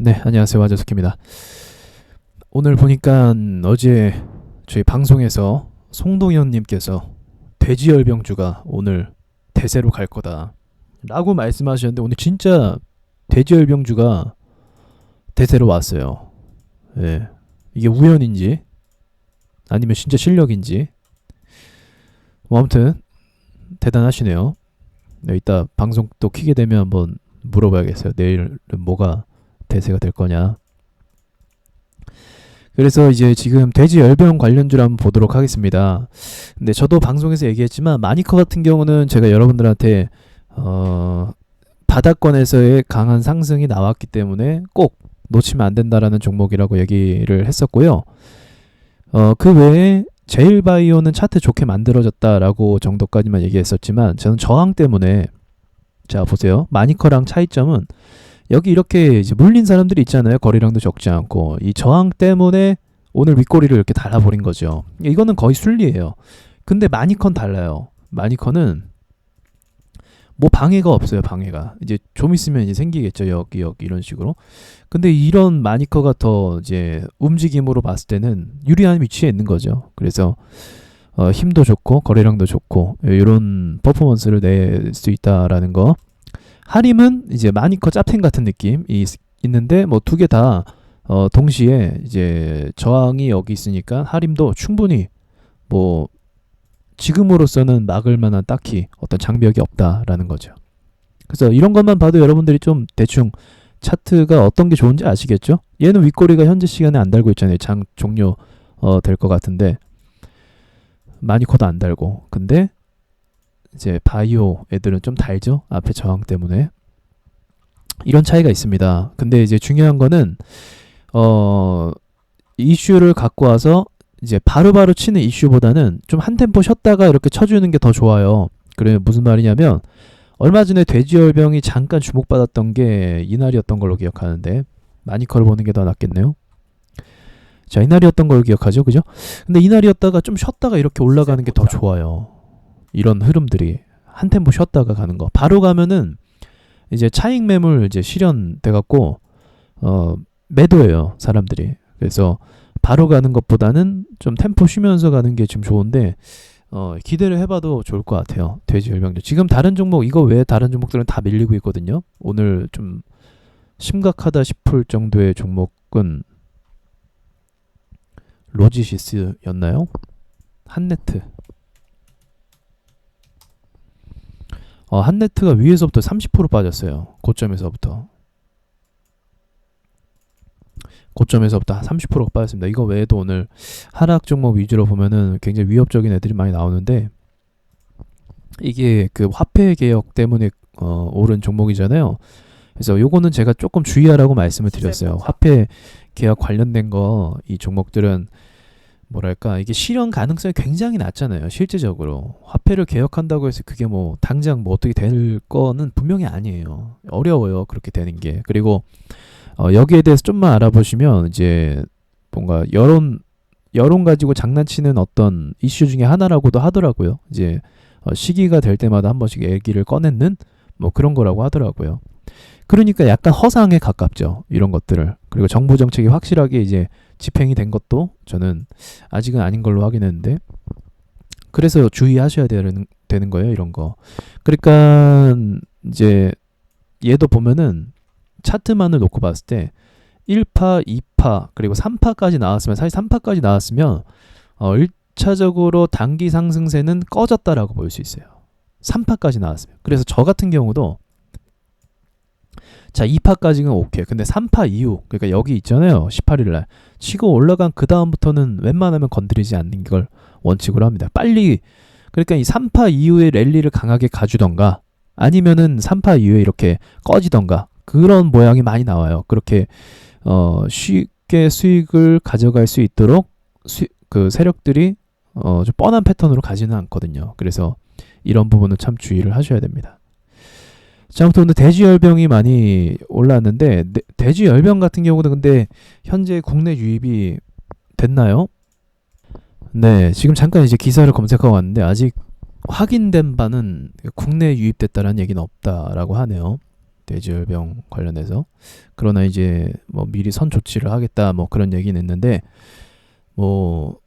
네, 안녕하세요. 와저스키입니다. 오늘 보니까 어제 저희 방송에서 송동현님께서 돼지열병주가 오늘 대세로 갈 거다 라고 말씀하셨는데, 오늘 진짜 돼지열병주가 대세로 왔어요. 예. 이게 우연인지 아니면 진짜 실력인지 뭐 아무튼 대단하시네요. 네, 이따 방송 또 키게 되면 한번 물어봐야겠어요. 내일은 뭐가 대세가 될 거냐. 그래서 이제 지금 돼지 열병 관련주를 한번 보도록 하겠습니다. 근데 저도 방송에서 얘기했지만 마니커 같은 경우는 제가 여러분들한테 바닥권에서의 강한 상승이 나왔기 때문에 꼭 놓치면 안 된다라는 종목이라고 얘기를 했었고요. 그 외에 제일바이오는 차트 좋게 만들어졌다라고 정도까지만 얘기했었지만, 저는 저항 때문에, 자 보세요. 마니커랑 차이점은 여기 이렇게 이제 물린 사람들이 있잖아요. 거래량도 적지 않고. 이 저항 때문에 오늘 윗꼬리를 이렇게 달아버린 거죠. 이거는 거의 순리예요. 근데 마니커는 달라요. 마니커는 뭐 방해가 없어요. 방해가 이제 좀 있으면 이제 생기겠죠. 여기 이런 식으로. 근데 이런 마니커가 더 이제 움직임으로 봤을 때는 유리한 위치에 있는 거죠. 그래서 힘도 좋고 거래량도 좋고 이런 퍼포먼스를 낼 수 있다라는 거. 하림은 이제 마니커 짭텐 같은 느낌이 있는데, 뭐 두 개 다 동시에 이제 저항이 여기 있으니까 하림도 충분히 뭐 지금으로서는 막을 만한 딱히 어떤 장벽이 없다라는 거죠. 그래서 이런 것만 봐도 여러분들이 좀 대충 차트가 어떤 게 좋은지 아시겠죠? 얘는 윗꼬리가 현재 시간에 안 달고 있잖아요. 장 종료 될 것 같은데 마니커도 안 달고. 근데 이제 바이오 애들은 좀 달죠. 앞에 저항 때문에. 이런 차이가 있습니다. 근데 이제 중요한 거는 이슈를 갖고 와서 이제 바로바로 치는 이슈보다는 좀 한 템포 쉬었다가 이렇게 쳐주는 게 더 좋아요. 그러면 무슨 말이냐면, 얼마 전에 돼지열병이 잠깐 주목받았던 게 이날이었던 걸로 기억하는데, 마니커를 보는 게 더 낫겠네요. 자, 이날이었던 걸 기억하죠, 그죠? 근데 이날이었다가 좀 쉬었다가 이렇게 올라가는 게 더 좋아요. 이런 흐름들이 한 템포 쉬었다가 가는 거. 바로 가면은 이제 차익 매물 이제 실현돼 갖고 매도해요, 사람들이. 그래서 바로 가는 것보다는 좀 템포 쉬면서 가는 게 좀 좋은데, 기대를 해봐도 좋을 것 같아요. 돼지열병주. 지금 다른 종목, 이거 외에 다른 종목들은 다 밀리고 있거든요. 오늘 좀 심각하다 싶을 정도의 종목은 로지시스였나요? 한네트. 한네트가 위에서부터 30% 빠졌어요. 고점에서부터 30%가 빠졌습니다. 이거 외에도 오늘 하락 종목 위주로 보면은 굉장히 위협적인 애들이 많이 나오는데, 이게 그 화폐 개혁 때문에 오른 종목이잖아요. 그래서 요거는 제가 조금 주의하라고 말씀을 드렸어요. 화폐 개혁 관련된 거, 이 종목들은 뭐랄까, 이게 실현 가능성이 굉장히 낮잖아요. 실제적으로 화폐를 개혁한다고 해서 그게 뭐 당장 뭐 어떻게 될 거는 분명히 아니에요. 어려워요, 그렇게 되는 게. 그리고 여기에 대해서 좀만 알아보시면 이제 뭔가 여론 가지고 장난치는 어떤 이슈 중에 하나라고도 하더라고요. 이제 시기가 될 때마다 한 번씩 얘기를 꺼내는 뭐 그런 거라고 하더라고요. 그러니까 약간 허상에 가깝죠, 이런 것들을. 그리고 정부 정책이 확실하게 이제 집행이 된 것도 저는 아직은 아닌 걸로 확인했는데, 그래서 주의하셔야 되는 거예요, 이런 거. 그러니까 이제 얘도 보면은 차트만을 놓고 봤을 때 1파, 2파, 그리고 3파까지 나왔으면, 사실 3파까지 나왔으면 1차적으로 단기 상승세는 꺼졌다라고 볼 수 있어요. 3파까지 나왔으면. 그래서 저 같은 경우도 자 2파까지는 오케이. 근데 3파 이후, 그러니까 여기 있잖아요, 18일날 치고 올라간 그 다음부터는 웬만하면 건드리지 않는 걸 원칙으로 합니다. 빨리. 그러니까 이 3파 이후에 랠리를 강하게 가주던가, 아니면은 3파 이후에 이렇게 꺼지던가, 그런 모양이 많이 나와요. 그렇게 쉽게 수익을 가져갈 수 있도록 그 세력들이 좀 뻔한 패턴으로 가지는 않거든요. 그래서 이런 부분은 참 주의를 하셔야 됩니다. 자, 아무튼 오늘 돼지열병이 많이 올랐는데, 돼지열병 같은 경우는 근데 현재 국내 유입이 됐나요? 네, 지금 잠깐 이제 기사를 검색하고 왔는데 아직 확인된 바는 국내에 유입됐다라는 얘기는 없다라고 하네요. 돼지열병 관련해서. 그러나 이제 뭐 미리 선 조치를 하겠다 뭐 그런 얘기는 했는데, 뭐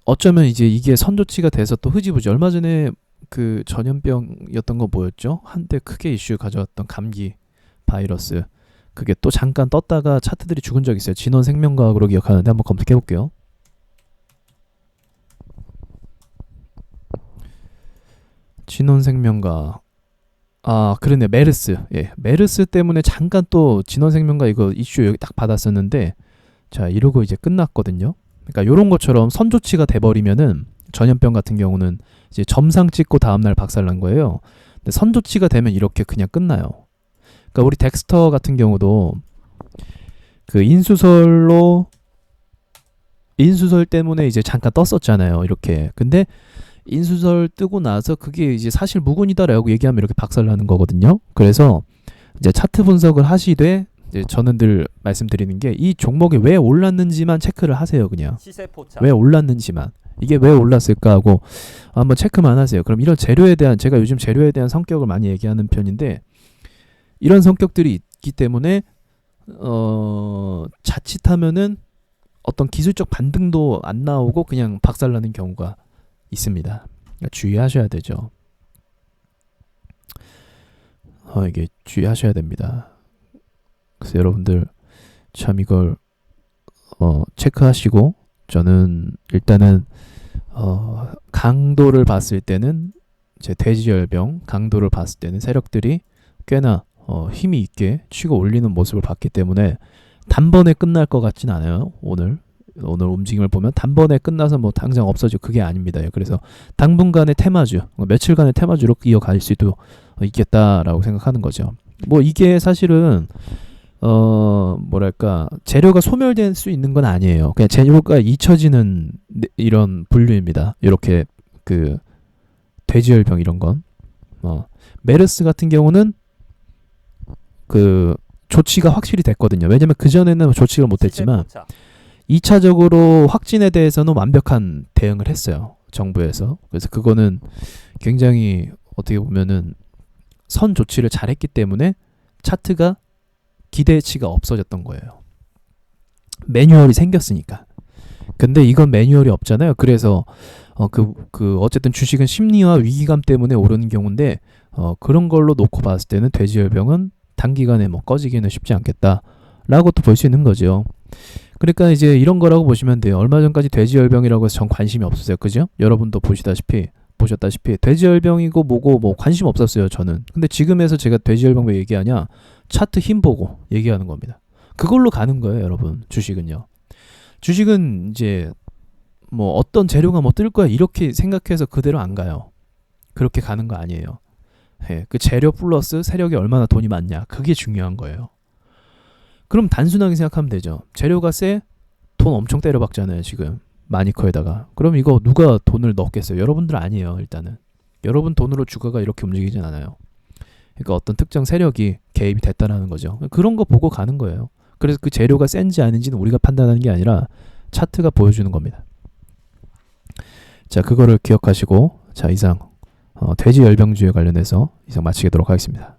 어쩌면 이제 이게 선 조치가 돼서 또 흐지부지, 얼마 전에 그 전염병이었던 거 뭐였죠? 한때 크게 이슈 가져왔던 감기 바이러스, 그게 또 잠깐 떴다가 차트들이 죽은 적 있어요. 진원생명과학으로 기억하는데 한번 검색해 볼게요. 진원생명과학. 아, 그러네. 메르스. 예. 메르스 때문에 잠깐 또 진원생명과 이거 이슈 여기 딱 받았었는데, 자, 이러고 이제 끝났거든요. 그러니까 요런 것처럼 선 조치가 돼 버리면은, 전염병 같은 경우는 이제 점상 찍고 다음 날 박살난 거예요. 근데 선 조치가 되면 이렇게 그냥 끝나요. 그러니까 우리 덱스터 같은 경우도 그 인수설 때문에 이제 잠깐 떴었잖아요. 이렇게. 근데 인수설 뜨고 나서 그게 이제 사실 무근이다라고 얘기하면 이렇게 박살나는 거거든요. 그래서 이제 차트 분석을 하시되, 이제 저는 늘 말씀드리는 게 이 종목이 왜 올랐는지만 체크를 하세요. 그냥 왜 올랐는지만, 이게 왜 올랐을까 하고 한번 체크만 하세요. 그럼 이런 재료에 대한, 제가 요즘 재료에 대한 성격을 많이 얘기하는 편인데, 이런 성격들이 있기 때문에 자칫하면은 어떤 기술적 반등도 안 나오고 그냥 박살나는 경우가 있습니다. 그러니까 주의하셔야 되죠. 이게 주의하셔야 됩니다. 그래서 여러분들 참 이걸 체크하시고, 저는 일단은 강도를 봤을 때는, 제 돼지열병 강도를 봤을 때는 세력들이 꽤나 힘이 있게 치고 올리는 모습을 봤기 때문에 단번에 끝날 것 같진 않아요. 오늘 움직임을 보면 단번에 끝나서 뭐 당장 없어지고 그게 아닙니다. 그래서 당분간의 테마주, 며칠간의 테마주로 이어갈 수도 있겠다라고 생각하는 거죠. 뭐 이게 사실은 뭐랄까, 재료가 소멸될 수 있는 건 아니에요. 그냥 재료가 잊혀지는 이런 분류입니다. 이렇게 그 돼지열병 이런 건. 메르스 같은 경우는 그 조치가 확실히 됐거든요. 왜냐면 그전에는 조치를 못했지만 2차적으로 확진에 대해서는 완벽한 대응을 했어요. 정부에서. 그래서 그거는 굉장히 어떻게 보면은 선 조치를 잘했기 때문에 차트가 기대치가 없어졌던 거예요. 매뉴얼이 생겼으니까. 근데 이건 매뉴얼이 없잖아요. 그래서 어쨌든 주식은 심리와 위기감 때문에 오르는 경우인데, 그런 걸로 놓고 봤을 때는 돼지열병은 단기간에 뭐 꺼지기는 쉽지 않겠다라고 또 볼 수 있는 거죠. 그러니까 이제 이런 거라고 보시면 돼요. 얼마 전까지 돼지열병이라고 해서 전 관심이 없었어요. 그죠? 여러분도 보셨다시피 돼지열병이고 뭐고 뭐 관심 없었어요. 저는. 근데 지금에서 제가 돼지열병 왜 얘기하냐? 차트 힘 보고 얘기하는 겁니다. 그걸로 가는 거예요, 여러분. 주식은요. 주식은 이제 뭐 어떤 재료가 뭐 뜰 거야 이렇게 생각해서 그대로 안 가요. 그렇게 가는 거 아니에요. 그 재료 플러스 세력이 얼마나 돈이 많냐, 그게 중요한 거예요. 그럼 단순하게 생각하면 되죠. 재료가 세? 돈 엄청 때려박잖아요 지금 마니커에다가. 그럼 이거 누가 돈을 넣겠어요? 여러분들 아니에요. 일단은 여러분 돈으로 주가가 이렇게 움직이진 않아요. 그러니까 어떤 특정 세력이 개입이 됐다라는 거죠. 그런 거 보고 가는 거예요. 그래서 그 재료가 센지 아닌지는 우리가 판단하는 게 아니라 차트가 보여주는 겁니다. 자, 그거를 기억하시고, 자, 이상 돼지열병주에 관련해서 이상 마치도록 하겠습니다.